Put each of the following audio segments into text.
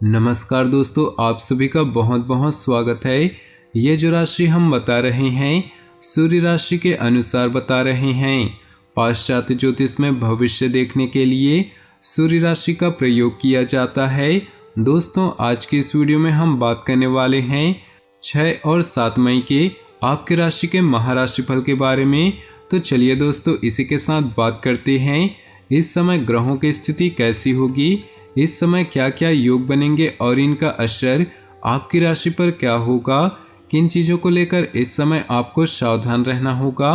नमस्कार दोस्तों, आप सभी का बहुत बहुत स्वागत है। ये जो राशि हम बता रहे हैं सूर्य राशि के अनुसार बता रहे हैं। पाश्चात्य ज्योतिष में भविष्य देखने के लिए सूर्य राशि का प्रयोग किया जाता है। दोस्तों, आज की इस वीडियो में हम बात करने वाले हैं 6 और 7 मई के आपके राशि के महाराशिफल के बारे में। तो चलिए दोस्तों, इसी के साथ बात करते हैं इस समय ग्रहों की स्थिति कैसी होगी, इस समय क्या क्या योग बनेंगे और इनका असर आपकी राशि पर क्या होगा, किन चीज़ों को लेकर इस समय आपको सावधान रहना होगा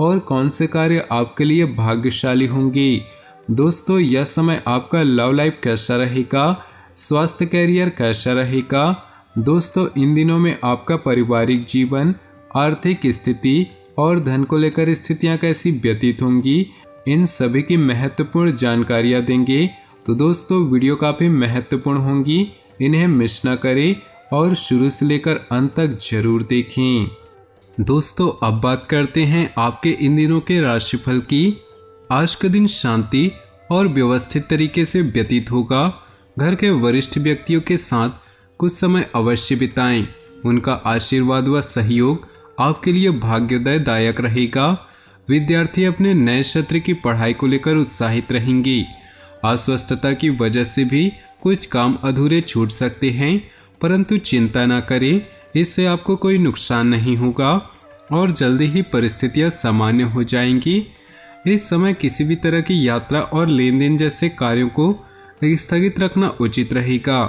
और कौन से कार्य आपके लिए भाग्यशाली होंगे। दोस्तों, यह समय आपका लव लाइफ कैसा रहेगा, स्वास्थ्य कैरियर कैसा रहेगा। दोस्तों, इन दिनों में आपका पारिवारिक जीवन, आर्थिक स्थिति और धन को लेकर स्थितियां कैसी व्यतीत होंगी, इन सभी की महत्वपूर्ण जानकारियां देंगे। तो दोस्तों, वीडियो काफ़ी महत्वपूर्ण होंगी, इन्हें मिस ना करें और शुरू से लेकर अंत तक जरूर देखें। दोस्तों, अब बात करते हैं आपके इन दिनों के राशिफल की। आज का दिन शांति और व्यवस्थित तरीके से व्यतीत होगा। घर के वरिष्ठ व्यक्तियों के साथ कुछ समय अवश्य बिताएं। उनका आशीर्वाद व सहयोग आपके लिए भाग्योदयदायक रहेगा। विद्यार्थी अपने नए सत्र की पढ़ाई को लेकर उत्साहित रहेंगे। अस्वस्थता की वजह से भी कुछ काम अधूरे छूट सकते हैं, परंतु चिंता न करें, इससे आपको कोई नुकसान नहीं होगा और जल्दी ही परिस्थितियां सामान्य हो जाएंगी। इस समय किसी भी तरह की यात्रा और लेन देन जैसे कार्यों को स्थगित रखना उचित रहेगा।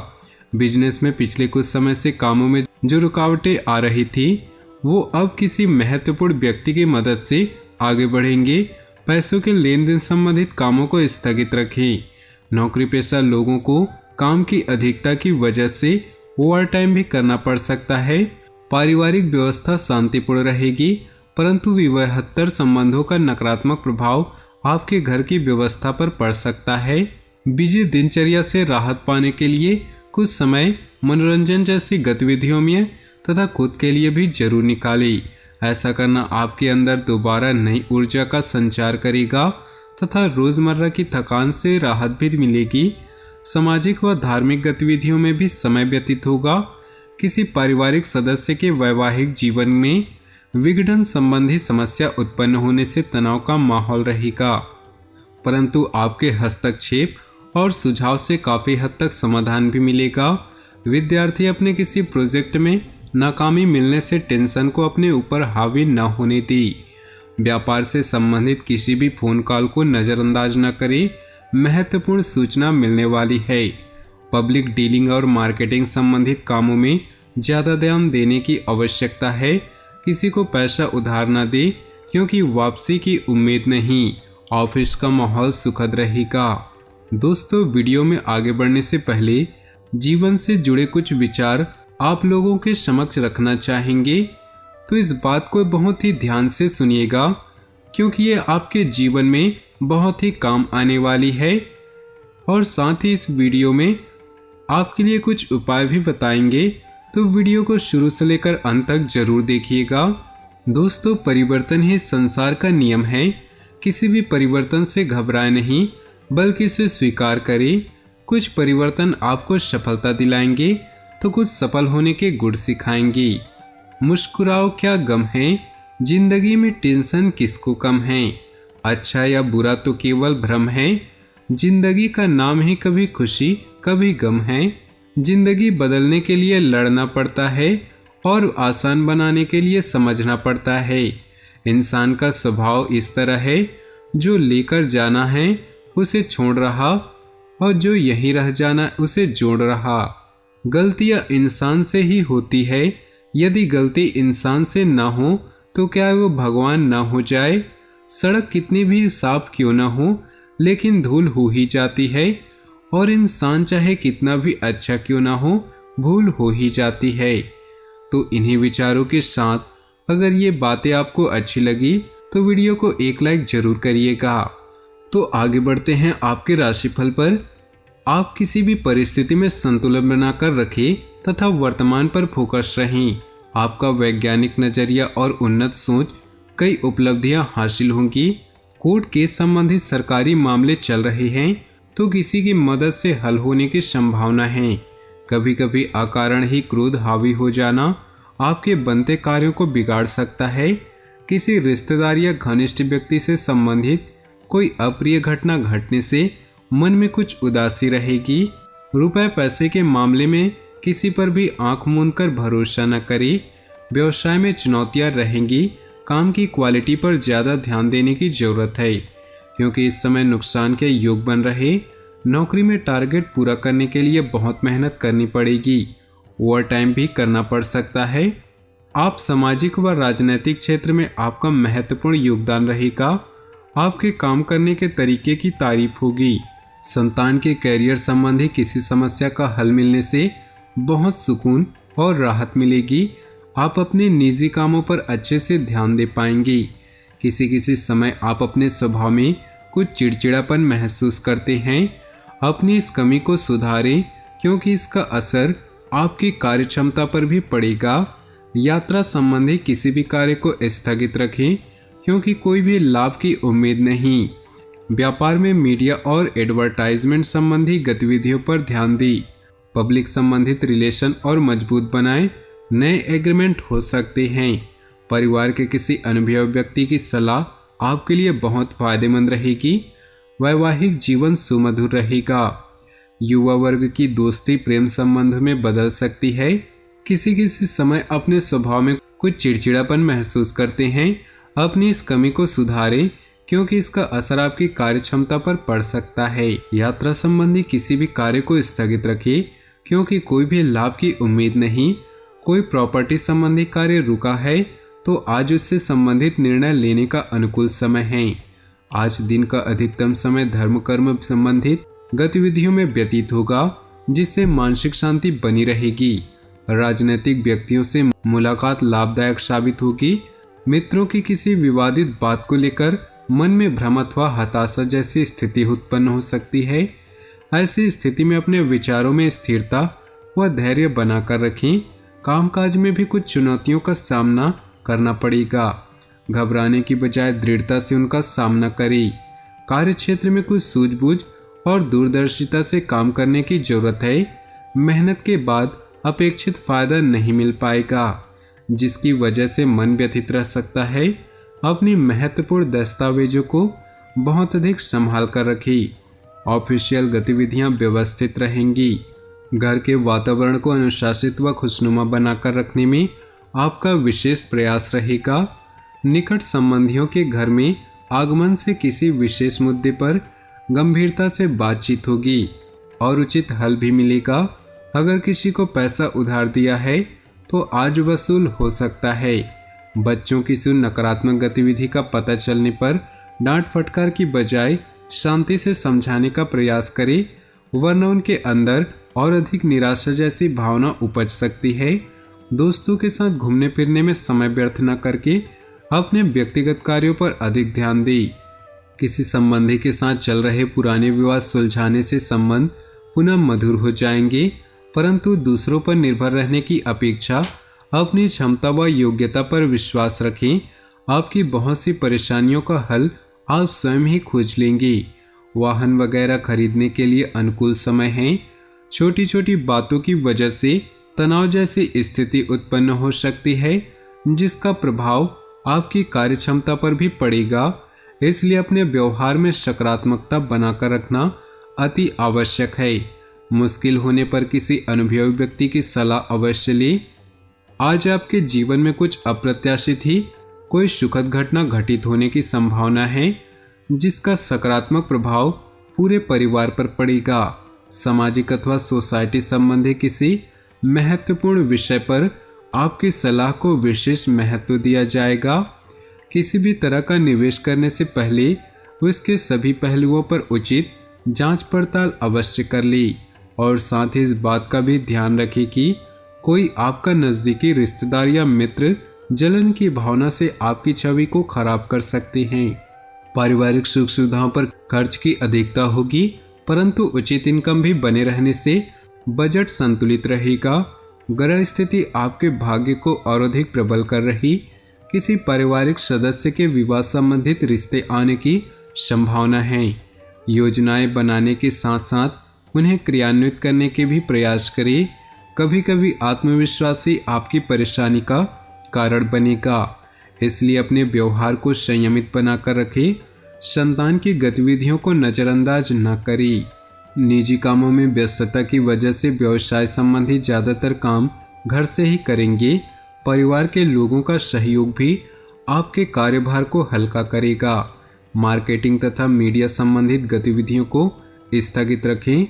बिजनेस में पिछले कुछ समय से कामों में जो रुकावटें आ रही थी, वो अब किसी महत्वपूर्ण व्यक्ति की मदद से आगे बढ़ेंगे। पैसों के लेन देन संबंधित कामों को स्थगित रखें। नौकरी पेशा लोगों को काम की अधिकता की वजह से ओवर टाइम भी करना पड़ सकता है। पारिवारिक व्यवस्था शांतिपूर्ण रहेगी, परंतु विवाहेतर संबंधों का नकारात्मक प्रभाव आपके घर की व्यवस्था पर पड़ सकता है। बिजी दिनचर्या से राहत पाने के लिए कुछ समय मनोरंजन जैसी गतिविधियों में तथा खुद के लिए भी जरूर निकालें। ऐसा करना आपके अंदर दोबारा नई ऊर्जा का संचार करेगा तथा रोजमर्रा की थकान से राहत भी मिलेगी। सामाजिक व धार्मिक गतिविधियों में भी समय व्यतीत होगा। किसी पारिवारिक सदस्य के वैवाहिक जीवन में विघटन संबंधी समस्या उत्पन्न होने से तनाव का माहौल रहेगा, परंतु आपके हस्तक्षेप और सुझाव से काफी हद तक समाधान भी मिलेगा। विद्यार्थी अपने किसी प्रोजेक्ट में नाकामी मिलने से टेंशन को अपने ऊपर हावी न होने दी। व्यापार से संबंधित किसी भी फोन कॉल को नज़रअंदाज न करें, महत्वपूर्ण सूचना मिलने वाली है। पब्लिक डीलिंग और मार्केटिंग संबंधित कामों में ज़्यादा ध्यान देने की आवश्यकता है। किसी को पैसा उधार न दे, क्योंकि वापसी की उम्मीद नहीं। ऑफिस का माहौल सुखद रहेगा। दोस्तों, वीडियो में आगे बढ़ने से पहले जीवन से जुड़े कुछ विचार आप लोगों के समक्ष रखना चाहेंगे, तो इस बात को बहुत ही ध्यान से सुनिएगा, क्योंकि ये आपके जीवन में बहुत ही काम आने वाली है। और साथ ही इस वीडियो में आपके लिए कुछ उपाय भी बताएंगे, तो वीडियो को शुरू से लेकर अंत तक जरूर देखिएगा। दोस्तों, परिवर्तन ही संसार का नियम है। किसी भी परिवर्तन से घबराए नहीं, बल्कि इसे स्वीकार करें। कुछ परिवर्तन आपको सफलता दिलाएंगे तो कुछ सफल होने के गुण सिखाएंगे। मुस्कुराओ, क्या गम है, जिंदगी में टेंशन किसको कम है। अच्छा या बुरा तो केवल भ्रम है, जिंदगी का नाम ही कभी खुशी कभी गम है। जिंदगी बदलने के लिए लड़ना पड़ता है और आसान बनाने के लिए समझना पड़ता है। इंसान का स्वभाव इस तरह है, जो लेकर जाना है उसे छोड़ रहा और जो यहीं रह जाना उसे जोड़ रहा। गलतियां इंसान से ही होती है। यदि गलती इंसान से ना हो तो क्या वो भगवान ना हो जाए। सड़क कितनी भी साफ क्यों ना हो, लेकिन धूल हो ही जाती है। और इंसान चाहे कितना भी अच्छा क्यों ना हो, भूल हो ही जाती है। तो इन्हीं विचारों के साथ अगर ये बातें आपको अच्छी लगी तो वीडियो को एक लाइक जरूर करिएगा। तो आगे बढ़ते हैं आपके राशिफल पर। आप किसी भी परिस्थिति में संतुलन बनाकर रखें तथा वर्तमान पर फोकस रहें। आपका वैज्ञानिक नजरिया और उन्नत सोच कई उपलब्धियां हासिल होंगी। कोर्ट केस संबंधित सरकारी मामले चल रहे हैं तो किसी की मदद से हल होने की संभावना है। कभी कभी अकारण ही क्रोध हावी हो जाना आपके बनते कार्यों को बिगाड़ सकता है। किसी रिश्तेदार या घनिष्ठ व्यक्ति से संबंधित कोई अप्रिय घटना घटने से मन में कुछ उदासी रहेगी। रुपए पैसे के मामले में किसी पर भी आंख मूंदकर भरोसा न करें। व्यवसाय में चुनौतियां रहेंगी। काम की क्वालिटी पर ज़्यादा ध्यान देने की जरूरत है, क्योंकि इस समय नुकसान के योग बन रहे। नौकरी में टारगेट पूरा करने के लिए बहुत मेहनत करनी पड़ेगी। ओवर टाइम भी करना पड़ सकता है। आप सामाजिक व राजनीतिक क्षेत्र में आपका महत्वपूर्ण योगदान रहेगा। आपके काम करने के तरीके की तारीफ होगी। संतान के कैरियर संबंधी किसी समस्या का हल मिलने से बहुत सुकून और राहत मिलेगी। आप अपने निजी कामों पर अच्छे से ध्यान दे पाएंगे। किसी समय आप अपने स्वभाव में कुछ चिड़चिड़ापन महसूस करते हैं। अपनी इस कमी को सुधारें, क्योंकि इसका असर आपकी कार्यक्षमता पर भी पड़ेगा। यात्रा संबंधी किसी भी कार्य को स्थगित रखें, क्योंकि कोई भी लाभ की उम्मीद नहीं। व्यापार में मीडिया और एडवर्टाइजमेंट संबंधी गतिविधियों पर ध्यान दें। पब्लिक संबंधित रिलेशन और मजबूत बनाएं। नए एग्रीमेंट हो सकते हैं। परिवार के किसी अनुभवी व्यक्ति की सलाह आपके लिए बहुत फायदेमंद रहेगी। वैवाहिक जीवन सुमधुर रहेगा। युवा वर्ग की दोस्ती प्रेम संबंध में बदल सकती है। किसी समय अपने स्वभाव में कुछ चिड़चिड़ापन महसूस करते हैं। अपनी इस कमी को सुधारें, क्योंकि इसका असर आपकी कार्यक्षमता पर पड़ सकता है। यात्रा संबंधी किसी भी कार्य को स्थगित रखें, क्योंकि कोई भी लाभ की उम्मीद नहीं। कोई प्रॉपर्टी संबंधी कार्य रुका है तो आज उससे संबंधित निर्णय लेने का अनुकूल समय है। आज दिन का अधिकतम समय धर्म कर्म संबंधित गतिविधियों में व्यतीत होगा, जिससे मानसिक शांति बनी रहेगी। राजनीतिक व्यक्तियों से मुलाकात लाभदायक साबित होगी। मित्रों की किसी विवादित बात को लेकर मन में भ्रम अथवा हताशा जैसी स्थिति उत्पन्न हो सकती है। ऐसी स्थिति में अपने विचारों में स्थिरता व धैर्य बनाकर रखें। कामकाज में भी कुछ चुनौतियों का सामना करना पड़ेगा। घबराने की बजाय दृढ़ता से उनका सामना करें। कार्य क्षेत्र में कुछ सूझबूझ और दूरदर्शिता से काम करने की जरूरत है। मेहनत के बाद अपेक्षित फायदा नहीं मिल पाएगा, जिसकी वजह से मन व्यथित रह सकता है। अपनी महत्वपूर्ण दस्तावेजों को बहुत अधिक संभाल कर रखें। ऑफिशियल गतिविधियां व्यवस्थित रहेंगी। घर के वातावरण को अनुशासित व खुशनुमा बनाकर रखने में आपका विशेष प्रयास रहेगा। निकट संबंधियों के घर में आगमन से किसी विशेष मुद्दे पर गंभीरता से बातचीत होगी और उचित हल भी मिलेगा। अगर किसी को पैसा उधार दिया है तो आज वसूल हो सकता है। बच्चों की नकारात्मक गतिविधि का पता चलने पर डांट फटकार की बजाय शांति से समझाने का प्रयास करें, वरना उनके अंदर और अधिक निराशा जैसी भावना उपज सकती है। दोस्तों के साथ घूमने फिरने में समय व्यर्थ न करके अपने व्यक्तिगत कार्यों पर अधिक ध्यान दें। किसी संबंधी के साथ चल रहे पुराने विवाद सुलझाने से संबंध पुनः मधुर हो जाएंगे, परंतु दूसरों पर निर्भर रहने की अपेक्षा अपनी क्षमता व योग्यता पर विश्वास रखें। आपकी बहुत सी परेशानियों का हल आप स्वयं ही खोज लेंगे। वाहन वगैरह खरीदने के लिए अनुकूल समय है। छोटी छोटी बातों की वजह से तनाव जैसी स्थिति उत्पन्न हो सकती है, जिसका प्रभाव आपकी कार्यक्षमता पर भी पड़ेगा। इसलिए अपने व्यवहार में सकारात्मकता बनाकर रखना अति आवश्यक है। मुश्किल होने पर किसी अनुभवी व्यक्ति की सलाह अवश्य लें। आज आपके जीवन में कुछ अप्रत्याशित ही कोई सुखद घटना घटित होने की संभावना है, जिसका सकारात्मक प्रभाव पूरे परिवार पर पड़ेगा। सामाजिक अथवा सोसाइटी संबंधी किसी महत्वपूर्ण विषय पर आपकी सलाह को विशेष महत्व दिया जाएगा। किसी भी तरह का निवेश करने से पहले उसके सभी पहलुओं पर उचित जांच पड़ताल अवश्य कर ली और साथ ही इस बात का भी ध्यान रखें कि कोई आपका नज़दीकी रिश्तेदार या मित्र जलन की भावना से आपकी छवि को खराब कर सकते हैं। पारिवारिक सुख सुविधाओं पर खर्च की अधिकता होगी, परंतु उचित इनकम भी बने रहने से बजट संतुलित रहेगा। ग्रह स्थिति आपके भाग्य को और अधिक प्रबल कर रही। किसी पारिवारिक सदस्य के विवाह संबंधित रिश्ते आने की संभावना है। योजनाएं बनाने के साथ साथ उन्हें क्रियान्वित करने के भी प्रयास करें। कभी कभी आत्मविश्वास ही आपकी परेशानी का कारण बनेगा, इसलिए अपने व्यवहार को संयमित बनाकर रखें। संतान की गतिविधियों को नज़रअंदाज न करें। निजी कामों में व्यस्तता की वजह से व्यवसाय संबंधी ज़्यादातर काम घर से ही करेंगे। परिवार के लोगों का सहयोग भी आपके कार्यभार को हल्का करेगा। मार्केटिंग तथा मीडिया संबंधित गतिविधियों को स्थगित रखें।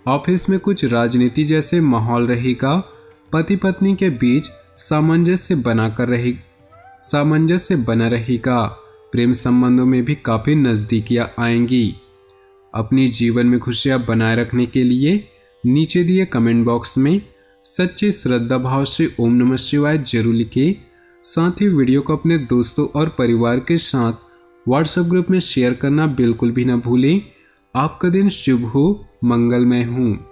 ऑफिस में कुछ राजनीति जैसे माहौल रहेगा। पति पत्नी के बीच सामंजस्य बना रहेगा। प्रेम संबंधों में भी काफ़ी नज़दीकियां आएंगी। अपनी जीवन में खुशियां बनाए रखने के लिए नीचे दिए कमेंट बॉक्स में सच्चे श्रद्धा भाव से ओम नमः शिवाय जरूर लिखें। साथ ही वीडियो को अपने दोस्तों और परिवार के साथ व्हाट्सएप ग्रुप में शेयर करना बिल्कुल भी ना भूलें। आपका दिन शुभ हो, मंगलमय हो।